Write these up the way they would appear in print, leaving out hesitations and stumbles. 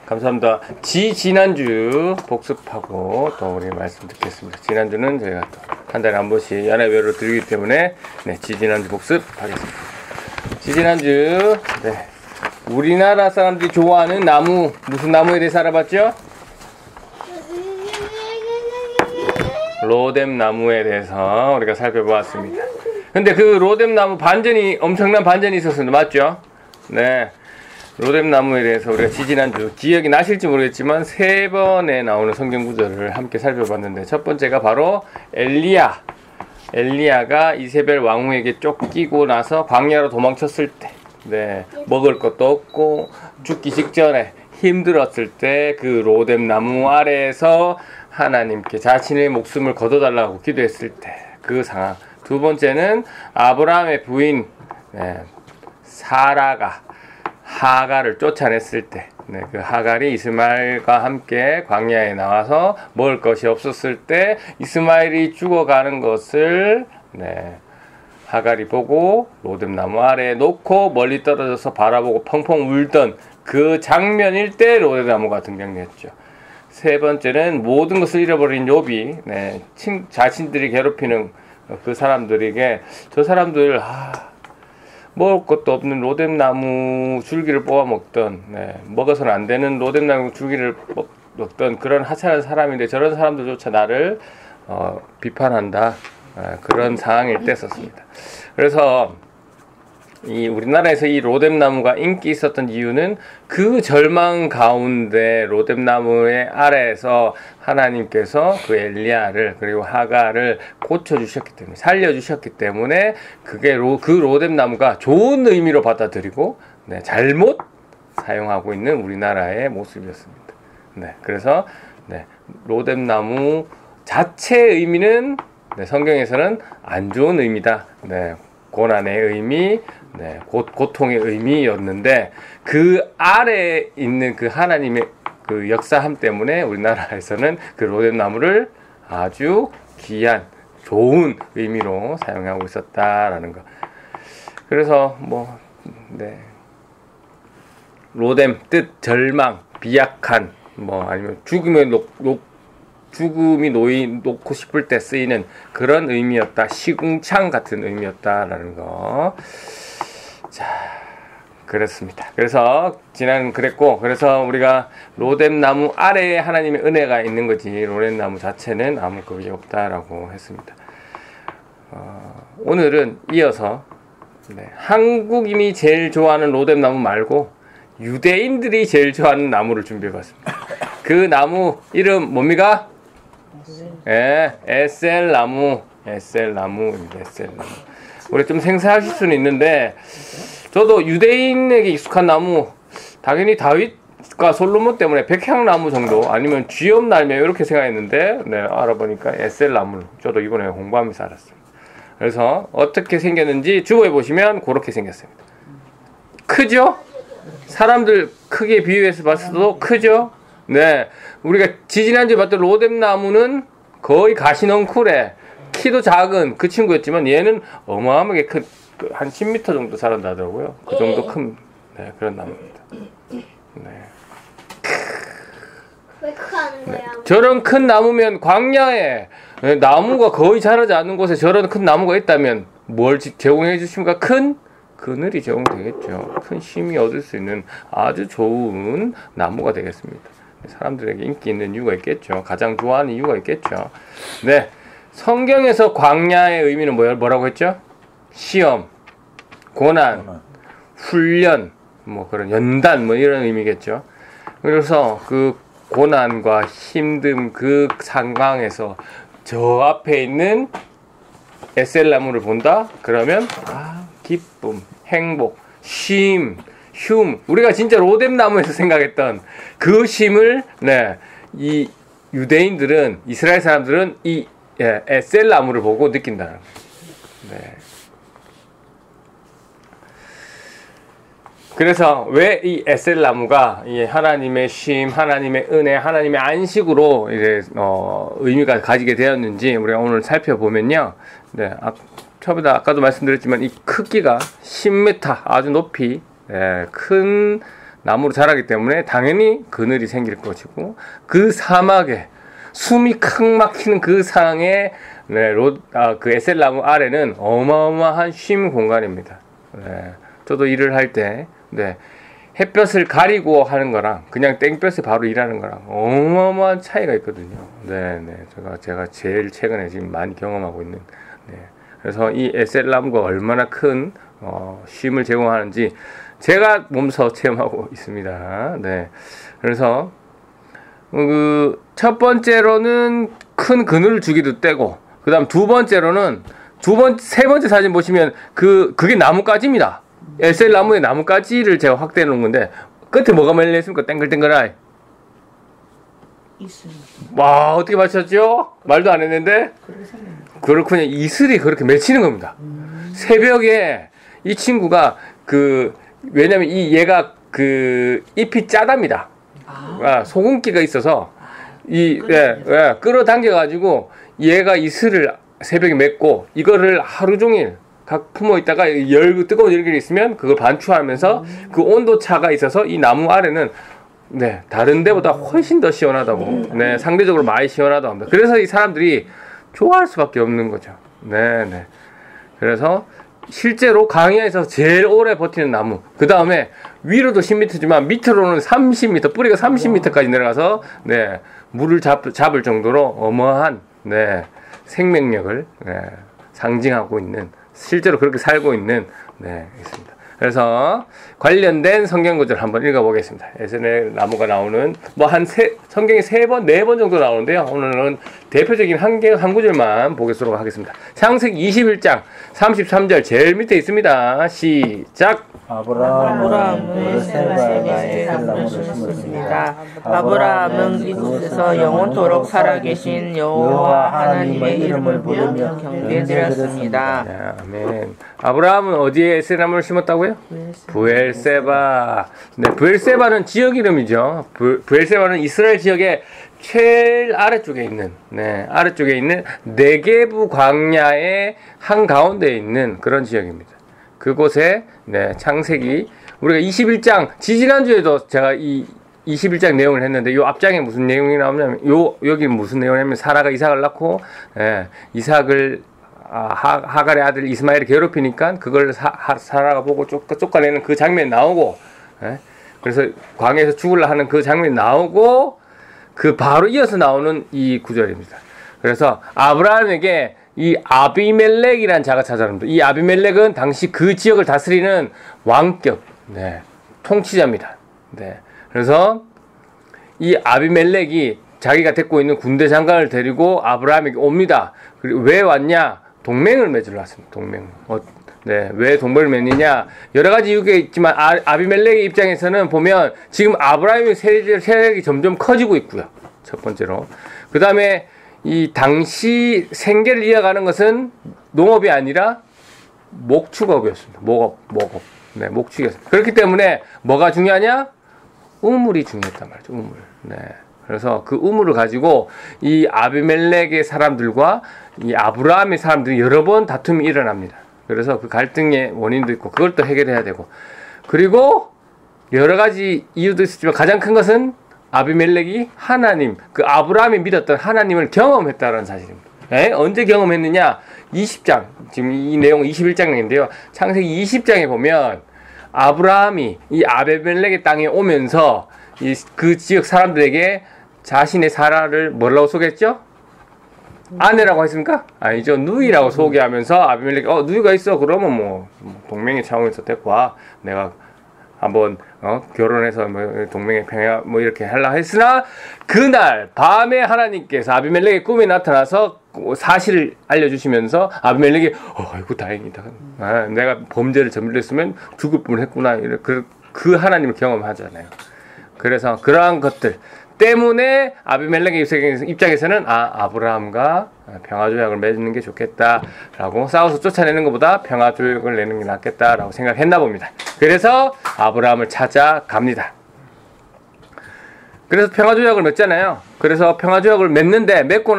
감사합니다. 지난주 복습하고 또 우리 말씀 듣겠습니다. 지난주는 저희가 또 한 달에 한 번씩 연합회로 드리기 때문에 지난주 복습하겠습니다. 지난주 우리나라 사람들이 좋아하는 나무, 무슨 나무에 대해서 알아봤죠? 로뎀 나무에 대해서 우리가 살펴보았습니다. 근데 그 로뎀 나무 엄청난 반전이 있었습니다. 맞죠? 네. 로뎀 나무에 대해서 우리가 지난주 기억이 나실지 모르겠지만 3번에 나오는 성경 구절을 함께 살펴봤는데, 첫 번째가 바로 엘리야가 이세벨 왕후에게 쫓기고 나서 광야로 도망쳤을 때, 먹을 것도 없고 죽기 직전에 힘들었을 때 그 로뎀 나무 아래에서 하나님께 자신의 목숨을 거둬달라고 기도했을 때 그 상황. 두 번째는 아브라함의 부인 사라가 하갈을 쫓아냈을 때, 그 하갈이 이스마엘과 함께 광야에 나와서 먹을 것이 없었을 때 이스마엘이 죽어가는 것을 하갈이 보고 로뎀 나무 아래에 놓고 멀리 떨어져서 바라보고 펑펑 울던 그 장면일 때 로뎀 나무가 등장했죠. 세 번째는 모든 것을 잃어버린 욥이 자신들이 괴롭히는 그 사람들에게, 저 사람들 먹을 것도 없는 로뎀 나무 줄기를 뽑아 먹던, 먹어서는 안 되는 로뎀 나무 줄기를 먹던 그런 하찮은 사람인데 저런 사람들조차 나를 비판한다, 그런 상황일 때 썼습니다. 그래서 우리나라에서 이 로뎀 나무가 인기 있었던 이유는 그 절망 가운데 로뎀 나무의 아래에서 하나님께서 그 엘리야를 그리고 하갈을 고쳐주셨기 때문에, 살려주셨기 때문에 그게 그 로뎀 나무가 좋은 의미로 받아들이고 잘못 사용하고 있는 우리나라의 모습이었습니다. 그래서 로뎀 나무 자체의 의미는 성경에서는 안 좋은 의미다. 고난의 의미, 고통의 의미였는데, 그 아래에 있는 그 하나님의 그 역사함 때문에 우리나라에서는 그 로뎀 나무를 아주 귀한, 좋은 의미로 사용하고 있었다라는 거. 그래서 로뎀 뜻 절망, 비약한, 아니면 죽음이 놓고 싶을 때 쓰이는 그런 의미였다. 시궁창 같은 의미였다라는 거. 자, 그렇습니다. 그래서 그래서 우리가 로뎀 나무 아래에 하나님의 은혜가 있는 거지, 로뎀 나무 자체는 아무 급이 없다라고 했습니다. 오늘은 이어서 한국인이 제일 좋아하는 로뎀 나무 말고 유대인들이 제일 좋아하는 나무를 준비해봤습니다. 그 나무 이름 뭡니까? 에셀나무. 에셀나무입니다. 에셀나무. 우리 좀 생소하실 수는 있는데, 저도 유대인에게 익숙한 나무, 당연히 다윗과 솔로몬 때문에 백향나무 정도, 아니면 쥐엄날매 이렇게 생각했는데, 알아보니까 에셀나무. 저도 이번에 공부하면서 알았습니다. 그래서 어떻게 생겼는지 주보에 보시면 그렇게 생겼습니다. 크죠? 사람들 크게 비유해서 봤을 때도 크죠? 우리가 지난주에 봤던 로뎀 나무는 거의 가시넝쿨에 키도 작은 그 친구였지만, 얘는 어마어마하게 큰, 한 10m 정도 자란다더라고요. 그 정도 큰 그런 나무입니다. 왜 그거 하는 거야? 저런 큰 나무면 광야에 나무가 거의 자라지 않는 곳에 저런 큰 나무가 있다면 뭘 제공해 주십니까? 큰 그늘이 제공되겠죠. 큰 힘이 얻을 수 있는 아주 좋은 나무가 되겠습니다. 사람들에게 인기 있는 이유가 있겠죠. 가장 좋아하는 이유가 있겠죠. 성경에서 광야의 의미는 뭐라고 했죠? 시험, 고난, 훈련, 그런 연단, 이런 의미겠죠. 그래서 그 고난과 힘듦 그 상황에서 저 앞에 있는 에셀나무를 본다? 그러면 기쁨, 행복, 쉼, 우리가 진짜 로뎀 나무에서 생각했던 그 쉼을 이 유대인들은, 이스라엘 사람들은 이 에셀나무를 보고 느낀다는 거예요. 그래서 왜 이 에셀나무가 하나님의 쉼, 하나님의 은혜, 하나님의 안식으로 의미가 가지게 되었는지 우리가 오늘 살펴보면요. 처음에 아까도 말씀드렸지만 이 크기가 10m 아주 높이 큰 나무로 자라기 때문에 당연히 그늘이 생길 것이고, 그 사막에 숨이 칵 막히는 그 상황에 네, 그 에셀나무 아래는 어마어마한 쉼 공간입니다. 네, 저도 일을 할 때 네, 햇볕을 가리고 하는 거랑 그냥 땡볕에 바로 일하는 거랑 어마어마한 차이가 있거든요. 네, 네, 제가 제일 최근에 지금 많이 경험하고 있는. 네, 그래서 이 에셀나무가 얼마나 큰 쉼을 제공하는지 제가 몸소 체험하고 있습니다. 네, 그래서 첫 번째로는 큰 그늘을 주기도 떼고, 그 다음 세 번째 사진 보시면 그게 나뭇가지입니다. 에셀나무의 나뭇가지를 제가 확대해 놓은 건데, 끝에 뭐가 매달려 있습니까? 땡글땡글하이. 이슬. 와, 어떻게 맞췄죠? 말도 안 했는데? 그렇군요. 이슬이 그렇게 맺히는 겁니다. 새벽에 이 친구가 왜냐면 얘가 잎이 짜답니다. 소금기가 있어서 끌어당겨가지고 얘가 이슬을 새벽에 맺고, 이거를 하루 종일 각 품어 있다가 뜨거운 열기가 있으면 그걸 반추하면서 그 온도 차가 있어서 이 나무 아래는 네, 다른 데보다 훨씬 더 시원하다고, 네, 상대적으로 많이 시원하다고 합니다. 그래서 이 사람들이 좋아할 수밖에 없는 거죠. 네, 네. 그래서 실제로 강야에서 제일 오래 버티는 나무, 그 다음에 위로도 10m지만 밑으로는 30m, 뿌리가 30m까지 내려가서 네, 물을 잡을 정도로 어마한 네, 생명력을 네, 상징하고 있는, 실제로 그렇게 살고 있는 네, 있습니다. 그래서 관련된 성경 구절 한번 읽어보겠습니다. 에셀 나무가 나오는 성경에 3번, 4번 정도 나오는데요. 오늘은 대표적인 한 구절만 보겠도록 하겠습니다. 창세기 21장 33절 제일 밑에 있습니다. 시작. 아브라함은 베르세바에 에셀나무를 심었습니다. 아브라함은 이곳에서 영원토록 살아계신 여호와 하나님의 이름을 부르며 경배드렸습니다. 아멘. 아브라함은 어디에 에셀나무를 심었다고요? 브엘세바. 네, 브엘세바는 지역 이름이죠. 브엘세바는 이스라엘 지역의 제일 아래쪽에 있는, 네게부 광야의 한가운데에 있는 그런 지역입니다. 그곳에, 네, 창세기, 우리가 21장, 지지난주에도 제가 이 21장 내용을 했는데, 요 앞장에 무슨 내용이 나오냐면, 여기 무슨 내용이냐면, 사라가 이삭을 낳고, 이삭을, 하갈의 아들 이스마엘을 괴롭히니까, 그걸 사라가 보고 쫓아내는 그 장면이 나오고, 그래서 광야에서 죽으려 하는 그 장면이 나오고, 바로 이어서 나오는 이 구절입니다. 그래서 아브라함에게 이 아비멜렉이라는 자가 찾아옵니다. 이 아비멜렉은 당시 그 지역을 다스리는 왕격, 네, 통치자입니다. 네, 그래서 이 아비멜렉이 자기가 데리고 있는 군대 장관을 데리고 아브라함에게 옵니다. 그리고 왜 왔냐? 동맹을 맺으러 왔습니다. 동맹. 네, 왜 동맹을 맺느냐? 여러 가지 이유가 있지만 아비멜렉의 입장에서는 보면 지금 아브라함의 세력이 점점 커지고 있고요. 첫 번째로. 그 다음에 이 당시 생계를 이어가는 것은 농업이 아니라 목축업이었습니다. 목업. 네, 목축이었습니다. 그렇기 때문에 뭐가 중요하냐? 우물이 중요했단 말이죠. 우물. 네. 그래서 그 우물을 가지고 이 아비멜렉의 사람들과 이 아브라함의 사람들이 여러 번 다툼이 일어납니다. 그래서 그 갈등의 원인도 있고 그걸 또 해결해야 되고, 그리고 여러 가지 이유도 있었지만 가장 큰 것은 아비멜렉이 하나님, 아브라함이 믿었던 하나님을 경험했다는 사실입니다. 언제 경험했느냐? 20장, 지금 이 내용은 21장인데요. 창세기 20장에 보면 아브라함이 이 아비멜렉의 땅에 오면서 그 지역 사람들에게 자신의 사라를 뭐라고 소개했죠? 아내라고 했습니까? 아니죠. 누이라고 소개하면서 아비멜렉이 누이가 있어. 그러면 뭐 동맹의 차원에서 데리고 와. 내가 한번 결혼해서 동맹의 평화 이렇게 하려고 했으나, 그날 밤에 하나님께서 아비멜렉의 꿈에 나타나서 사실을 알려주시면서 아비멜렉이 아이고 다행이다. 내가 범죄를 저질렀으면 죽을 뻔했구나. 그 하나님을 경험하잖아요. 그래서 그러한 것들 때문에 아비멜렉의 입장에서는 아브라함과 평화조약을 맺는 게 좋겠다라고, 싸워서 쫓아내는 것보다 평화조약을 내는 게 낫겠다라고 생각했나 봅니다. 그래서 아브라함을 찾아갑니다. 그래서 평화조약을 맺잖아요. 그래서 평화조약을 맺는데, 맺고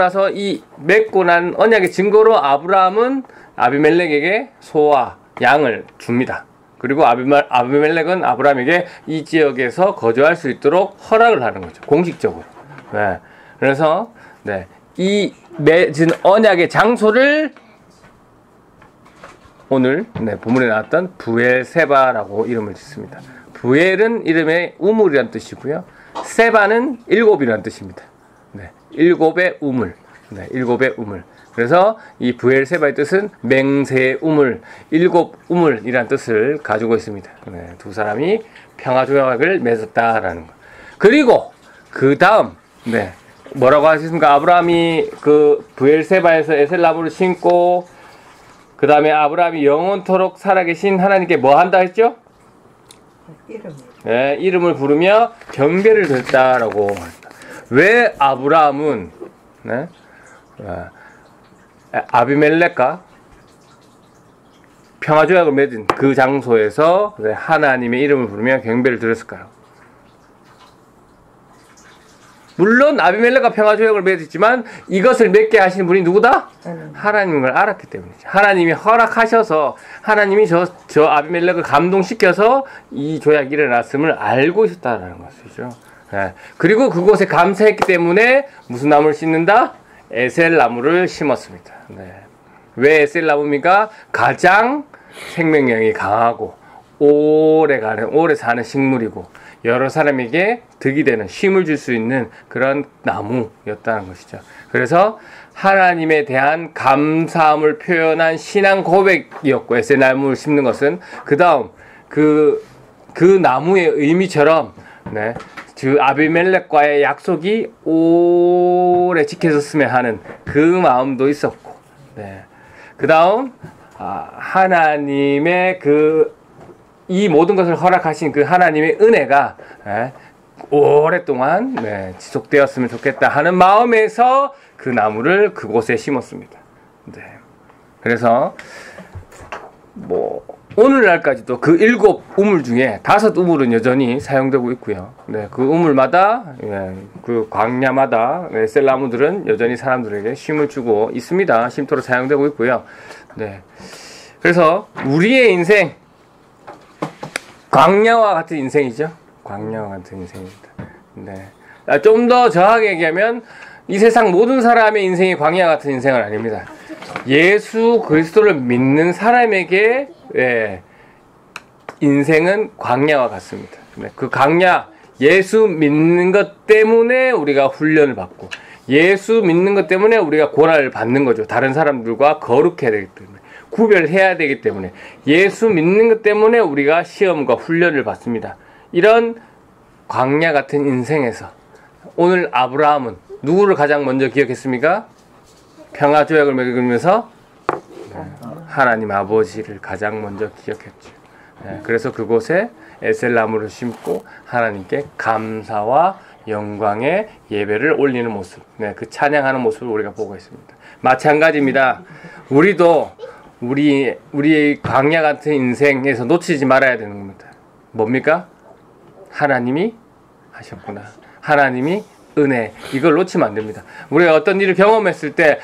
난 언약의 증거로 아브라함은 아비멜렉에게 소와 양을 줍니다. 그리고 아비멜렉은 아브라함에게 이 지역에서 거주할 수 있도록 허락을 하는 거죠. 공식적으로. 네. 그래서 네. 이 맺은 언약의 장소를 오늘 네, 본문에 나왔던 부엘세바라고 이름을 짓습니다. 부엘은 이름의 우물이란 뜻이고요. 세바는 일곱이란 뜻입니다. 네, 일곱의 우물. 네, 일곱의 우물. 그래서 이 부엘세바의 뜻은 맹세의 우물, 일곱 우물이란 뜻을 가지고 있습니다. 네, 두 사람이 평화조약을 맺었다라는 것. 그리고 그 다음 네, 뭐라고 하셨습니까? 아브라함이 그 부엘세바에서 에셀나무를 심고 그 다음에 아브라함이 영원토록 살아계신 하나님께 뭐 한다 했죠? 네, 이름을 부르며 경배를 드렸다라고 합니다. 왜 아브라함은 네, 아비멜렉과 평화조약을 맺은 그 장소에서 하나님의 이름을 부르며 경배를 드렸을까요? 물론 아비멜렉과 평화조약을 맺었지만 이것을 맺게 하신 분이 누구다? 하나님인 걸 알았기 때문이죠. 하나님이 허락하셔서 하나님이 저 아비멜렉을 감동시켜서 이 조약이 일어났음을 알고 있었다는 것이죠. 네. 그리고 그곳에 감사했기 때문에 무슨 나무를 심는다? 에셀나무를 심었습니다. 네. 왜 에셀나무입니까? 가장 생명력이 강하고 오래 사는 식물이고 여러 사람에게 득이 되는 쉼을 줄 수 있는 그런 나무였다는 것이죠. 그래서 하나님에 대한 감사함을 표현한 신앙 고백이었고 에셀나무를 심는 것은 그 다음 그 나무의 의미처럼 네, 그 아비멜렉과의 약속이 오래 지켜졌으면 하는 그 마음도 있었고 네. 그 다음 하나님의 이 모든 것을 허락하신 그 하나님의 은혜가 오랫동안 지속되었으면 좋겠다 하는 마음에서 그 나무를 그곳에 심었습니다. 네. 그래서 오늘날까지도 그 7 우물 중에 5 우물은 여전히 사용되고 있고요. 네, 그 우물마다 그 광야마다 셀나무들은 여전히 사람들에게 쉼을 주고 있습니다. 쉼터로 사용되고 있고요. 네. 그래서 우리의 인생 광야와 같은 인생이죠. 광야와 같은 인생입니다. 네. 좀 더 정확하게 얘기하면 이 세상 모든 사람의 인생이 광야 같은 인생은 아닙니다. 예수 그리스도를 믿는 사람에게 인생은 광야와 같습니다. 네. 그 광야, 예수 믿는 것 때문에 우리가 훈련을 받고 예수 믿는 것 때문에 우리가 고난을 받는 거죠. 다른 사람들과 거룩해야 되기 때문에. 구별해야 되기 때문에 예수 믿는 것 때문에 우리가 시험과 훈련을 받습니다. 이런 광야 같은 인생에서 오늘 아브라함은 누구를 가장 먼저 기억했습니까? 평화조약을 맺으면서 하나님 아버지를 가장 먼저 기억했죠. 그래서 그곳에 에셀나무를 심고 하나님께 감사와 영광의 예배를 올리는 모습, 그 찬양하는 모습을 우리가 보고 있습니다. 마찬가지입니다. 우리도 우리의 광야 같은 인생에서 놓치지 말아야 되는 겁니다. 뭡니까? 하나님이 하셨구나. 하나님이 은혜. 이걸 놓치면 안 됩니다. 우리가 어떤 일을 경험했을 때,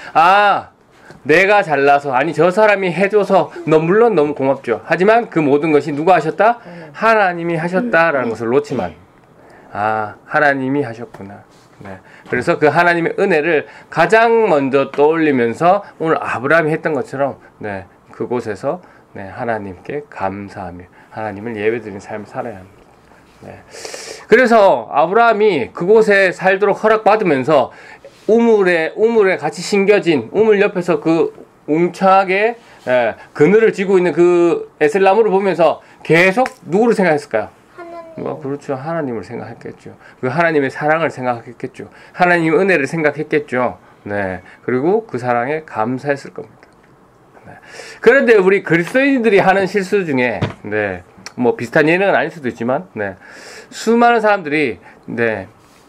내가 잘나서, 저 사람이 해줘서, 물론 너무 고맙죠. 하지만 그 모든 것이 누가 하셨다? 하나님이 하셨다라는 것을 놓치면 안 됩니다. 하나님이 하셨구나. 네. 그래서 그 하나님의 은혜를 가장 먼저 떠올리면서 오늘 아브라함이 했던 것처럼 그곳에서 하나님께 감사하며 하나님을 예배드리는 삶을 살아야 합니다. 네. 그래서 아브라함이 그곳에 살도록 허락받으면서 우물에 같이 심겨진 우물 옆에서 그 웅창하게 그늘을 지고 있는 그 에셀나무를 보면서 계속 누구를 생각했을까요? 그렇죠. 하나님을 생각했겠죠. 그 하나님의 사랑을 생각했겠죠. 하나님의 은혜를 생각했겠죠. 네. 그리고 그 사랑에 감사했을 겁니다. 네. 그런데 우리 그리스도인들이 하는 실수 중에, 비슷한 예는 아닐 수도 있지만, 수많은 사람들이,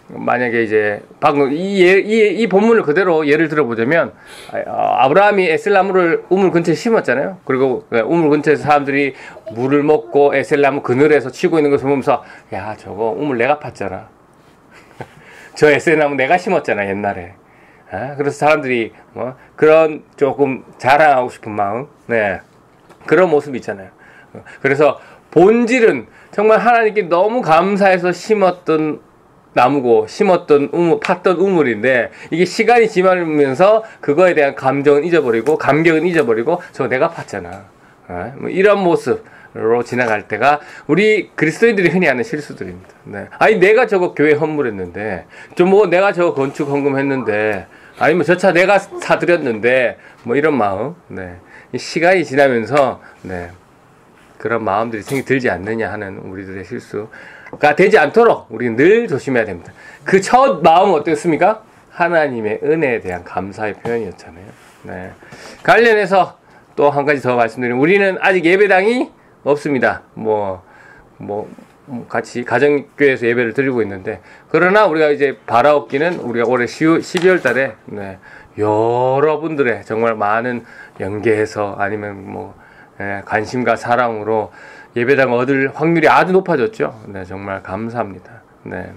만약에 이제, 방금 이 본문을 그대로 예를 들어보자면, 아브라함이 에셀나무를 우물 근처에 심었잖아요. 그리고 우물 근처에서 사람들이 물을 먹고 에셀나무 그늘에서 치고 있는 것을 보면서, 야, 저거 우물 내가 팠잖아. 저 에셀나무 내가 심었잖아, 옛날에. 그래서 사람들이 그런 조금 자랑하고 싶은 마음, 그런 모습이 있잖아요. 그래서 본질은 정말 하나님께 너무 감사해서 심었던 나무고 심었던 팠던 우물인데 이게 시간이 지나면서 그거에 대한 감정은 잊어버리고 감격은 잊어버리고 저거 내가 팠잖아. 뭐 이런 모습으로 지나갈 때가 우리 그리스도인들이 흔히 하는 실수들입니다. 네. 아니 내가 저거 교회 헌물했는데 좀 뭐 내가 저거 건축 헌금했는데 아니면 저 차 내가 사드렸는데 뭐 이런 마음. 네. 이 시간이 지나면서 네. 그런 마음들이 들지 않느냐 하는 우리들의 실수가 되지 않도록 우리는 늘 조심해야 됩니다. 그 첫 마음은 어땠습니까? 하나님의 은혜에 대한 감사의 표현이었잖아요. 네. 관련해서 또 한 가지 더 말씀드리면 우리는 아직 예배당이 없습니다. 같이 가정교회에서 예배를 드리고 있는데 그러나 우리가 이제 바라옵기는 우리가 올해 12월 달에 네, 여러분들의 정말 많은 연계해서 아니면 관심과 사랑으로 예배당을 얻을 확률이 아주 높아졌죠. 네, 정말 감사합니다. 네,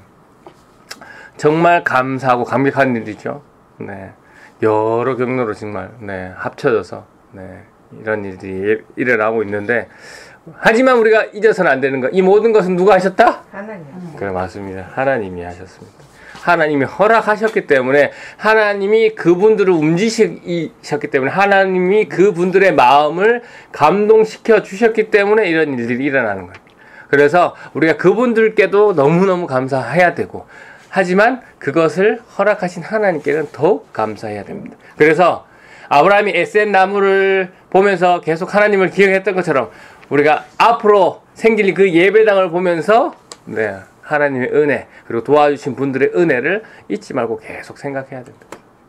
정말 감사하고 감격한 일이죠. 네, 여러 경로로 정말 네, 합쳐져서 네, 이런 일들이 일어나고 있는데 하지만 우리가 잊어서는 안 되는 것. 이 모든 것은 누가 하셨다? 하나님. 그래 맞습니다. 하나님이 하셨습니다. 하나님이 허락하셨기 때문에 하나님이 그분들을 움직이셨기 때문에 하나님이 그분들의 마음을 감동시켜 주셨기 때문에 이런 일들이 일어나는 거예요. 그래서 우리가 그분들께도 너무너무 감사해야 되고 하지만 그것을 허락하신 하나님께는 더욱 감사해야 됩니다. 그래서 아브라함이 에센 나무를 보면서 계속 하나님을 기억했던 것처럼 우리가 앞으로 생길 그 예배당을 보면서 네, 하나님의 은혜 그리고 도와주신 분들의 은혜를 잊지 말고 계속 생각해야 됩니다.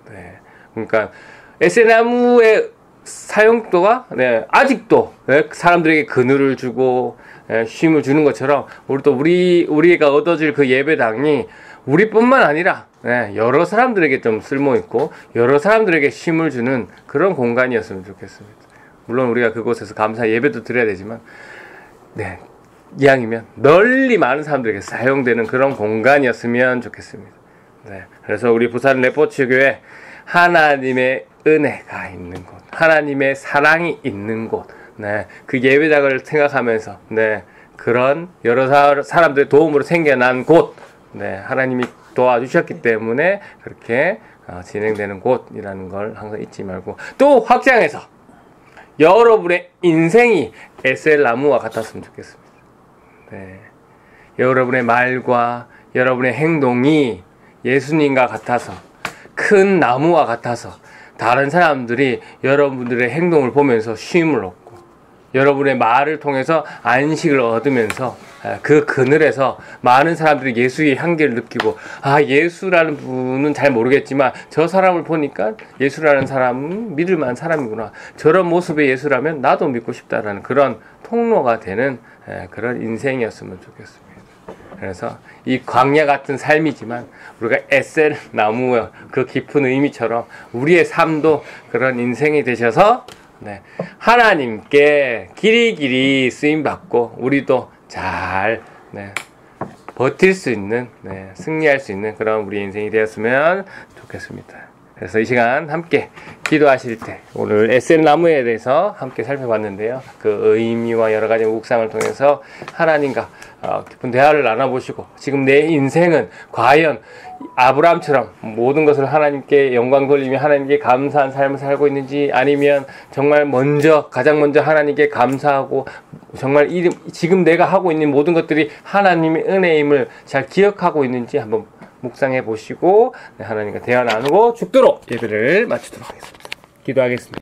네, 그러니까 에센나무의 사용도가 네, 아직도 네, 사람들에게 그늘을 주고 네, 쉼을 주는 것처럼 우리가 얻어질 그 예배당이 우리뿐만 아니라 네, 여러 사람들에게 좀 쓸모있고 여러 사람들에게 쉼을 주는 그런 공간이었으면 좋겠습니다. 물론 우리가 그곳에서 감사 예배도 드려야 되지만 네, 이왕이면 널리 많은 사람들에게 사용되는 그런 공간이었으면 좋겠습니다. 네, 그래서 우리 부산 레포츠 교회 하나님의 은혜가 있는 곳, 하나님의 사랑이 있는 곳, 네, 그 예배당을 생각하면서 네, 그런 여러 사람들의 도움으로 생겨난 곳, 네, 하나님이 도와주셨기 때문에 그렇게 진행되는 곳이라는 걸 항상 잊지 말고 또 확장해서 여러분의 인생이 에셀 나무와 같았으면 좋겠습니다. 네. 여러분의 말과 여러분의 행동이 예수님과 같아서 큰 나무와 같아서 다른 사람들이 여러분들의 행동을 보면서 쉼을 얻고 여러분의 말을 통해서 안식을 얻으면서 그 그늘에서 많은 사람들이 예수의 향기를 느끼고 예수라는 분은 잘 모르겠지만 저 사람을 보니까 예수라는 사람은 믿을 만한 사람이구나. 저런 모습의 예수라면 나도 믿고 싶다라는 그런 통로가 되는 그런 인생이었으면 좋겠습니다. 그래서 이 광야 같은 삶이지만 우리가 에셀 나무의 그 깊은 의미처럼 우리의 삶도 그런 인생이 되셔서 네, 하나님께 길이길이 쓰임받고 우리도 잘 네, 버틸 수 있는 승리할 수 있는 그런 우리 인생이 되었으면 좋겠습니다. 그래서 이 시간 함께 기도하실 때 오늘 에셀 나무에 대해서 함께 살펴봤는데요. 그 의미와 여러 가지 묵상을 통해서 하나님과 깊은 대화를 나눠보시고 지금 내 인생은 과연 아브라함처럼 모든 것을 하나님께 영광 돌리며 하나님께 감사한 삶을 살고 있는지 아니면 정말 가장 먼저 하나님께 감사하고 정말 지금 내가 하고 있는 모든 것들이 하나님의 은혜임을 잘 기억하고 있는지 한번 묵상해 보시고 하나님과 대화 나누고 죽도록 예배를 마치도록 하겠습니다. 기도하겠습니다.